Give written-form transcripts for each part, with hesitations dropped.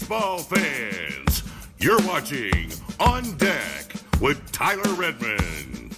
baseball fans. You're watching On Deck with Tyler Redmond.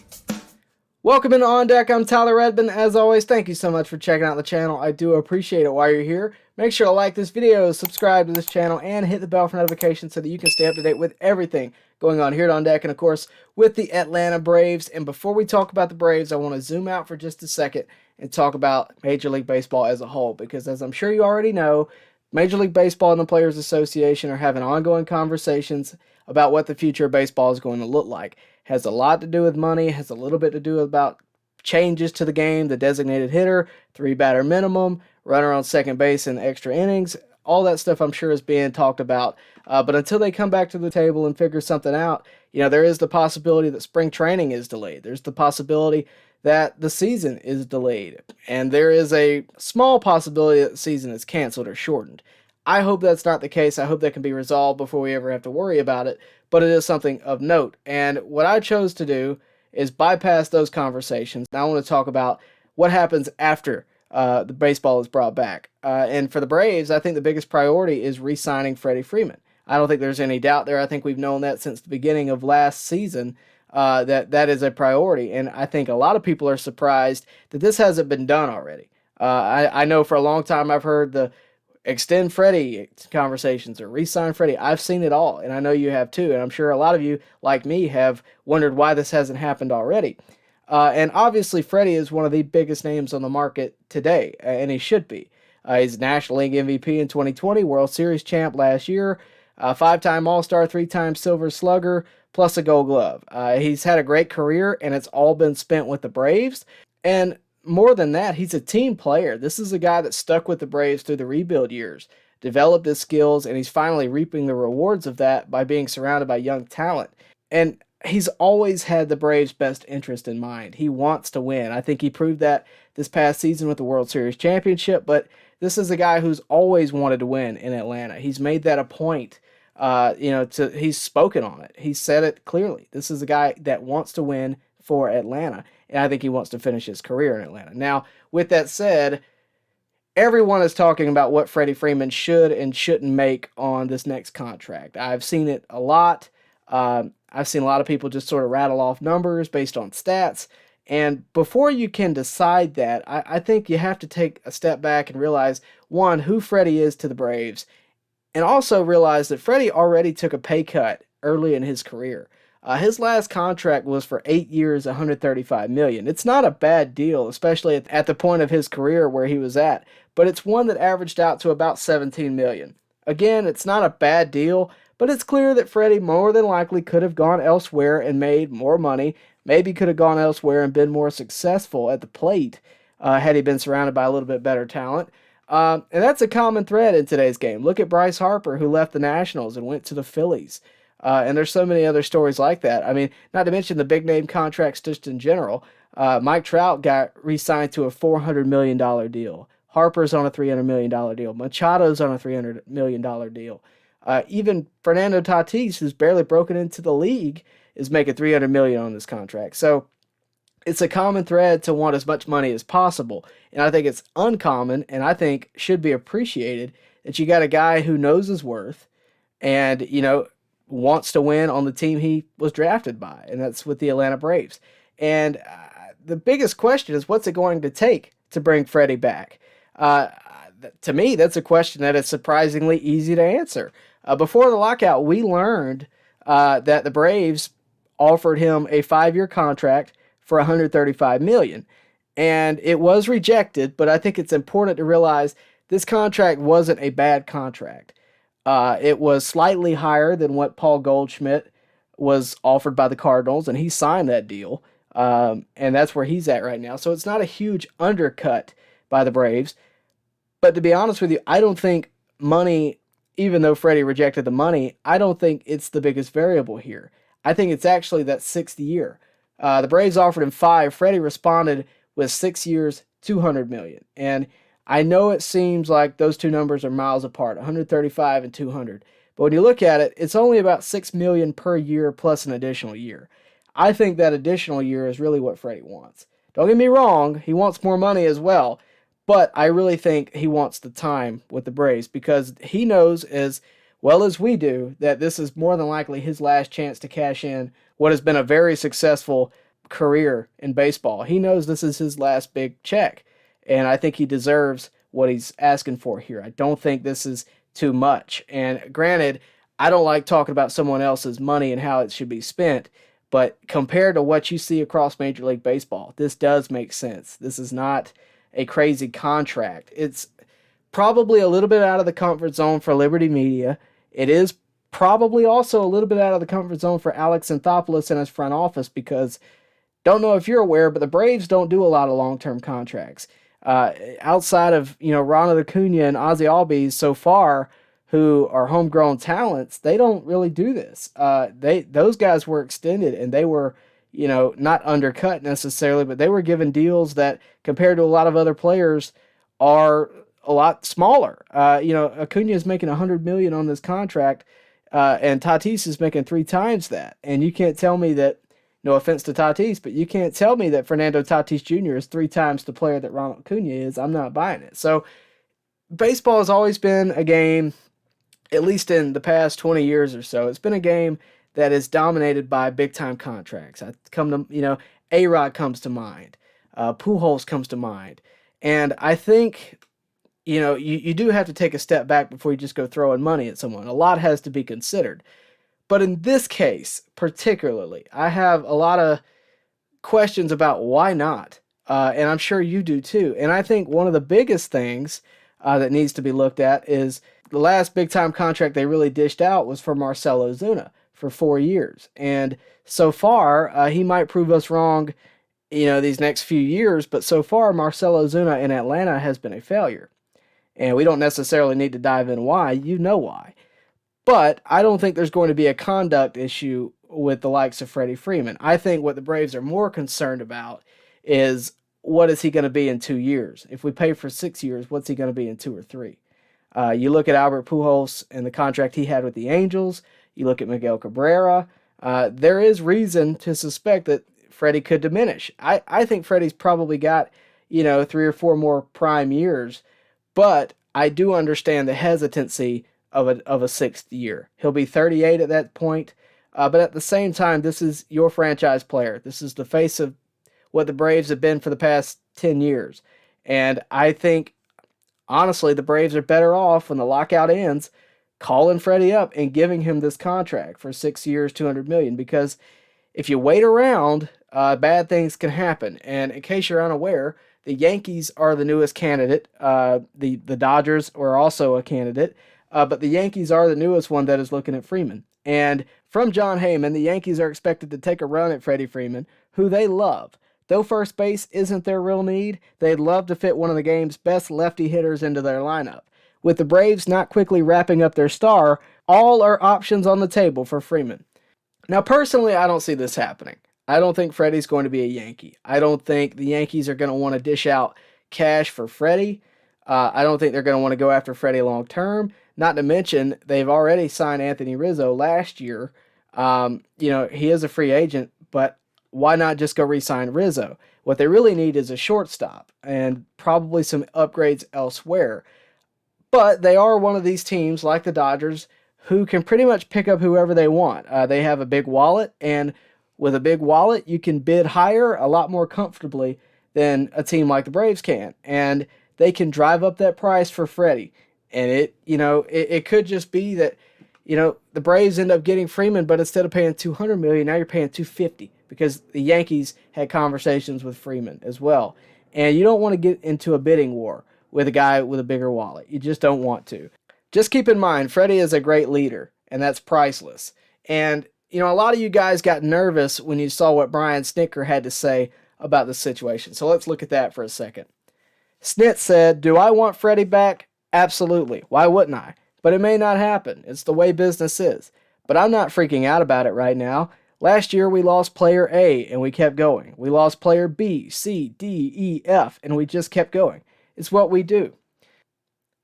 Welcome into On Deck. I'm Tyler Redmond. As always, thank you so much for checking out the channel. I do appreciate it while you're here. Make sure to like this video, subscribe to this channel, and hit the bell for notifications so that you can stay up to date with everything going on here at On Deck, and of course with the Atlanta Braves. And before we talk about the Braves, I want to zoom out for just a second and talk about Major League Baseball as a whole, because as I'm sure you already know, Major League Baseball and the Players Association are having ongoing conversations about what the future of baseball is going to look like. Has a lot to do with money, has a little bit to do about changes to the game, the designated hitter, 3-batter minimum, runner on second base in extra innings. All that stuff I'm sure is being talked about. But until they come back to the table and figure something out, there is the possibility that spring training is delayed. There's the possibility that the season is delayed. And there is a small possibility that the season is canceled or shortened. I hope that's not the case. I hope that can be resolved before we ever have to worry about it. But it is something of note. And what I chose to do is bypass those conversations. Now I want to talk about what happens after the baseball is brought back. And for the Braves, I think the biggest priority is re-signing Freddie Freeman. I don't think there's any doubt there. I think we've known that since the beginning of last season, that is a priority. And I think a lot of people are surprised that this hasn't been done already. I know for a long time I've heard the extend Freddie conversations or re-sign Freddie. I've seen it all, and I know you have too. And I'm sure a lot of you, like me, have wondered why this hasn't happened already. And obviously, Freddie is one of the biggest names on the market today, and he should be. He's National League MVP in 2020, World Series champ last year, 5-time All-Star, 3-time Silver Slugger, plus a Gold Glove. He's had a great career, and it's all been spent with the Braves. And more than that, he's a team player. This is a guy that stuck with the Braves through the rebuild years, developed his skills, and he's finally reaping the rewards of that by being surrounded by young talent. And he's always had the Braves' best interest in mind. He wants to win. I think he proved that this past season with the World Series championship, but this is a guy who's always wanted to win in Atlanta. He's made that a point. He's spoken on it. He said it clearly. This is a guy that wants to win for Atlanta, and I think he wants to finish his career in Atlanta. Now, with that said, everyone is talking about what Freddie Freeman should and shouldn't make on this next contract. I've seen it a lot. I've seen a lot of people just sort of rattle off numbers based on stats. And before you can decide that, I think you have to take a step back and realize, one, who Freddie is to the Braves, and also realize that Freddie already took a pay cut early in his career. His last contract was for 8 years, $135 million. It's not a bad deal, especially at the point of his career where he was at, but it's one that averaged out to about $17 million. Again, it's not a bad deal, but it's clear that Freddie more than likely could have gone elsewhere and made more money, maybe could have gone elsewhere and been more successful at the plate had he been surrounded by a little bit better talent. And that's a common thread in today's game. Look at Bryce Harper, who left the Nationals and went to the Phillies. And there's so many other stories like that. I mean, not to mention the big name contracts just in general. Mike Trout got re-signed to a $400 million deal. Harper's on a $300 million deal. Machado's on a $300 million deal. Even Fernando Tatis, who's barely broken into the league, is making $300 million on this contract. So it's a common thread to want as much money as possible. And I think it's uncommon, and I think should be appreciated, that you got a guy who knows his worth and, wants to win on the team he was drafted by, and that's with the Atlanta Braves. And the biggest question is, what's it going to take to bring Freddie back? To me, that's a question that is surprisingly easy to answer. Before the lockout, we learned that the Braves offered him a 5-year contract for $135 million, and it was rejected, but I think it's important to realize this contract wasn't a bad contract. It was slightly higher than what Paul Goldschmidt was offered by the Cardinals, and he signed that deal, and that's where he's at right now. So it's not a huge undercut by the Braves. But to be honest with you, I don't think money, even though Freddie rejected the money, I don't think it's the biggest variable here. I think it's actually that 6th year. The Braves offered him 5. Freddie responded with 6 years, $200 million. And I know it seems like those two numbers are miles apart, 135 and 200. But when you look at it, it's only about $6 million per year plus an additional year. I think that additional year is really what Freddie wants. Don't get me wrong, he wants more money as well. But I really think he wants the time with the Braves because he knows as well as we do that this is more than likely his last chance to cash in what has been a very successful career in baseball. He knows this is his last big check, and I think he deserves what he's asking for here. I don't think this is too much. And granted, I don't like talking about someone else's money and how it should be spent, but compared to what you see across Major League Baseball, this does make sense. This is not a crazy contract. It's probably a little bit out of the comfort zone for Liberty Media. It is probably also a little bit out of the comfort zone for Alex Anthopoulos and his front office, because don't know if you're aware, but the Braves don't do a lot of long-term contracts. Outside of, Ronald Acuna and Ozzie Albies so far, who are homegrown talents, they don't really do this. Those guys were extended, and they were, not undercut necessarily, but they were given deals that, compared to a lot of other players, are a lot smaller. Acuna is making $100 million on this contract, and Tatis is making 3 times that. And you can't tell me that, no offense to Tatis, but you can't tell me that Fernando Tatis Jr. is 3 times the player that Ronald Acuna is. I'm not buying it. So baseball has always been a game, at least in the past 20 years or so, it's been a game that is dominated by big-time contracts. A-Rod comes to mind. Pujols comes to mind. And I think, you do have to take a step back before you just go throwing money at someone. A lot has to be considered. But in this case, particularly, I have a lot of questions about why not. And I'm sure you do too. And I think one of the biggest things that needs to be looked at is the last big-time contract they really dished out was for Marcell Ozuna for 4 years. And so far, he might prove us wrong, these next few years. But so far, Marcell Ozuna in Atlanta has been a failure. And we don't necessarily need to dive in why. You know why. But I don't think there's going to be a conduct issue with the likes of Freddie Freeman. I think what the Braves are more concerned about is, what is he going to be in 2 years? If we pay for 6 years, what's he going to be in 2 or 3? You look at Albert Pujols and the contract he had with the Angels. You look at Miguel Cabrera. There is reason to suspect that Freddie could diminish. I think Freddie's probably got, 3 or 4 more prime years. But I do understand the hesitancy of a 6th year. He'll be 38 at that point. But at the same time, this is your franchise player. This is the face of what the Braves have been for the past 10 years. And I think, honestly, the Braves are better off when the lockout ends calling Freddie up and giving him this contract for 6 years, $200 million. Because if you wait around, bad things can happen. And in case you're unaware, the Yankees are the newest candidate. The Dodgers are also a candidate. But the Yankees are the newest one that is looking at Freeman. And from John Heyman, the Yankees are expected to take a run at Freddie Freeman, who they love. Though first base isn't their real need, they'd love to fit one of the game's best lefty hitters into their lineup. With the Braves not quickly wrapping up their star, all are options on the table for Freeman. Now, personally, I don't see this happening. I don't think Freddie's going to be a Yankee. I don't think the Yankees are going to want to dish out cash for Freddie. I don't think they're going to want to go after Freddie long term. Not to mention, they've already signed Anthony Rizzo last year. He is a free agent, but why not just go re-sign Rizzo? What they really need is a shortstop and probably some upgrades elsewhere. But they are one of these teams, like the Dodgers, who can pretty much pick up whoever they want. They have a big wallet, and with a big wallet, you can bid higher a lot more comfortably than a team like the Braves can. And they can drive up that price for Freddie. And it could just be that, the Braves end up getting Freeman, but instead of paying $200 million, now you're paying $250 because the Yankees had conversations with Freeman as well. And you don't want to get into a bidding war with a guy with a bigger wallet. You just don't want to. Just keep in mind, Freddie is a great leader, and that's priceless. And, a lot of you guys got nervous when you saw what Brian Snitker had to say about the situation. So let's look at that for a second. Snit said, "Do I want Freddie back? Absolutely. Why wouldn't I? But it may not happen. It's the way business is. But I'm not freaking out about it right now. Last year we lost player A and we kept going. We lost player B, C, D, E, F, and we just kept going. It's what we do."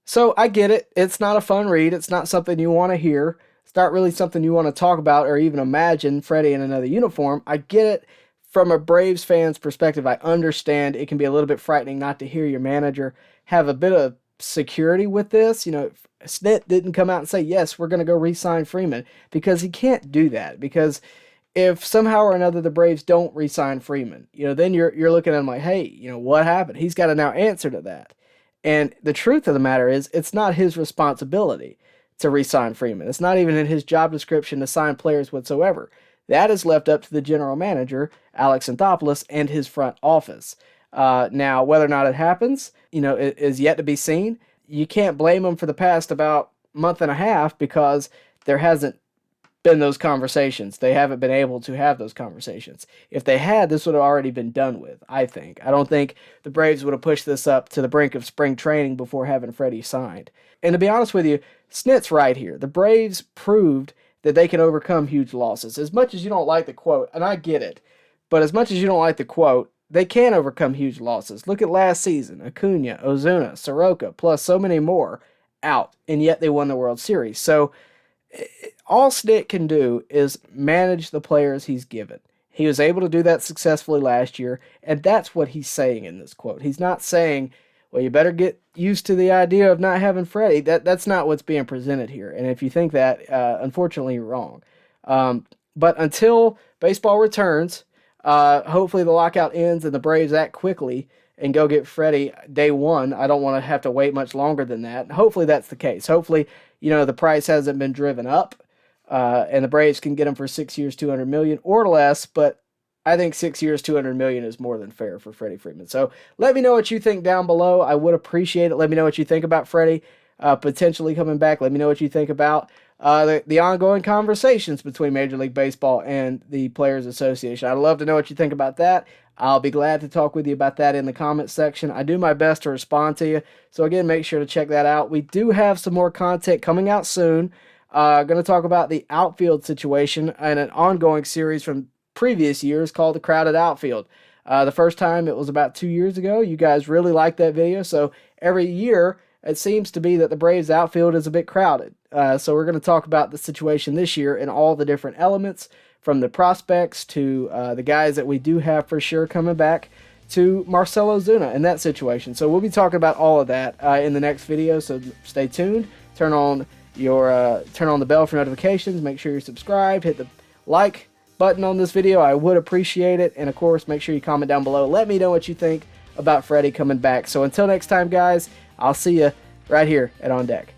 So I get it. It's not a fun read. It's not something you want to hear. It's not really something you want to talk about or even imagine Freddie in another uniform. I get it. From a Braves fan's perspective, I understand it can be a little bit frightening not to hear your manager have a bit of security with this. Snit didn't come out and say, yes, we're going to go re-sign Freeman, because he can't do that. Because if somehow or another the Braves don't re-sign Freeman, then you're looking at him like, hey, what happened? He's got to now answer to that. And the truth of the matter is, it's not his responsibility to re-sign Freeman. It's not even in his job description to sign players whatsoever. That is left up to the general manager, Alex Anthopoulos, and his front office. Now, whether or not it happens, is yet to be seen. You can't blame him for the past about month and a half, because there hasn't been those conversations. They haven't been able to have those conversations. If they had, this would have already been done with, I think. I don't think the Braves would have pushed this up to the brink of spring training before having Freddie signed. And to be honest with you, Snit's right here. The Braves proved that they can overcome huge losses. As much as you don't like the quote, and I get it, but as much as you don't like the quote, they can overcome huge losses. Look at last season. Acuna, Ozuna, Soroka, plus so many more out, and yet they won the World Series. So all Snit can do is manage the players he's given. He was able to do that successfully last year, and that's what he's saying in this quote. He's not saying, well, you better get used to the idea of not having Freddie. That's not what's being presented here. And if you think that, unfortunately, you're wrong. But until baseball returns, hopefully the lockout ends and the Braves act quickly and go get Freddie day one. I don't want to have to wait much longer than that. Hopefully that's the case. Hopefully, the price hasn't been driven up, and the Braves can get him for 6 years, $200 million or less. But I think 6 years, $200 million is more than fair for Freddie Freeman. So let me know what you think down below. I would appreciate it. Let me know what you think about Freddie potentially coming back. Let me know what you think about the ongoing conversations between Major League Baseball and the Players Association. I'd love to know what you think about that. I'll be glad to talk with you about that in the comments section. I do my best to respond to you. So again, make sure to check that out. We do have some more content coming out soon. Going to talk about the outfield situation and an ongoing series from previous years called The Crowded Outfield. The first time, it was about 2 years ago. You guys really liked that video. So every year, it seems to be that the Braves outfield is a bit crowded. So we're going to talk about the situation this year and all the different elements, from the prospects to the guys that we do have for sure coming back, to Marcell Ozuna and that situation. So we'll be talking about all of that in the next video. So stay tuned. Turn on the bell for notifications. Make sure you're subscribed. Hit the like button on this video. I would appreciate it. And of course, make sure you comment down below. Let me know what you think about Freddie coming back. So until next time, guys, I'll see you right here at On Deck.